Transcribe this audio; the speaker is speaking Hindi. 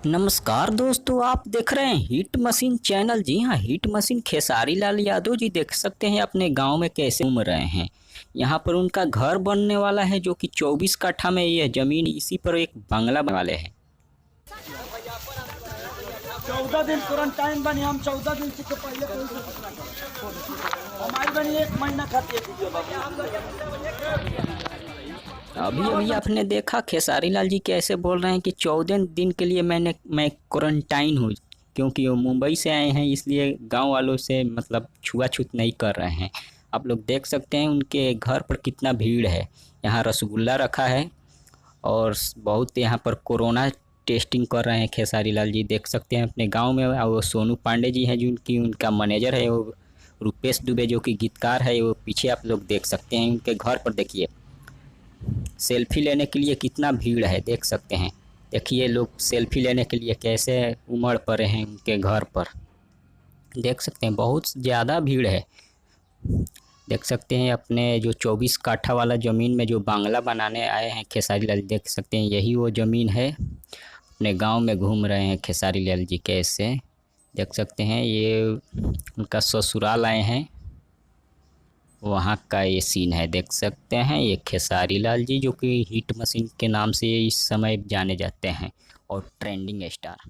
नमस्कार दोस्तों, आप देख रहे हैं हिट मशीन चैनल। जी हाँ, हिट मशीन खेसारी लाल यादव जी देख सकते हैं अपने गांव में कैसे घूम रहे हैं। यहां पर उनका घर बनने वाला है जो कि 24 कट्ठा में यह जमीन, इसी पर एक बंगला बनने वाले हैं। 14 दिन क्वारंटाइन बनी। हम 14 दिन से पहले कोई हमारी बनी 1 महीना खाती है। अभी अभी आपने देखा खेसारी लाल जी कैसे बोल रहे हैं कि 14 दिन के लिए मैं क्वारंटाइन हूँ, क्योंकि वो मुंबई से आए हैं, इसलिए गांव वालों से मतलब छुआछूत नहीं कर रहे हैं। आप लोग देख सकते हैं उनके घर पर कितना भीड़ है। यहाँ रसगुल्ला रखा है और बहुत यहाँ पर कोरोना टेस्टिंग कर रहे हैं। खेसारी लाल जी देख सकते हैं अपने गांव में। वो सोनू पांडे जी हैं जिनकी उनका मैनेजर है, वो रुपेश दुबे जो कि गीतकार है, वो पीछे आप लोग देख सकते हैं। उनके घर पर देखिए सेल्फी लेने के लिए कितना भीड़ है, देख सकते हैं। देखिए लोग सेल्फी लेने के लिए कैसे उमड़ पड़े हैं उनके घर पर, देख सकते हैं बहुत ज़्यादा भीड़ है। देख सकते हैं अपने जो 24 काठा वाला ज़मीन में जो बांग्ला बनाने आए हैं खेसारी लाल, देख सकते हैं यही वो ज़मीन है। अपने गांव में घूम रहे हैं खेसारी लाल जी कैसे, देख सकते हैं। ये उनका ससुराल आए हैं, वहाँ का ये सीन है, देख सकते हैं। ये खेसारी लाल जी जो कि हिट मशीन के नाम से इस समय जाने जाते हैं और ट्रेंडिंग स्टार।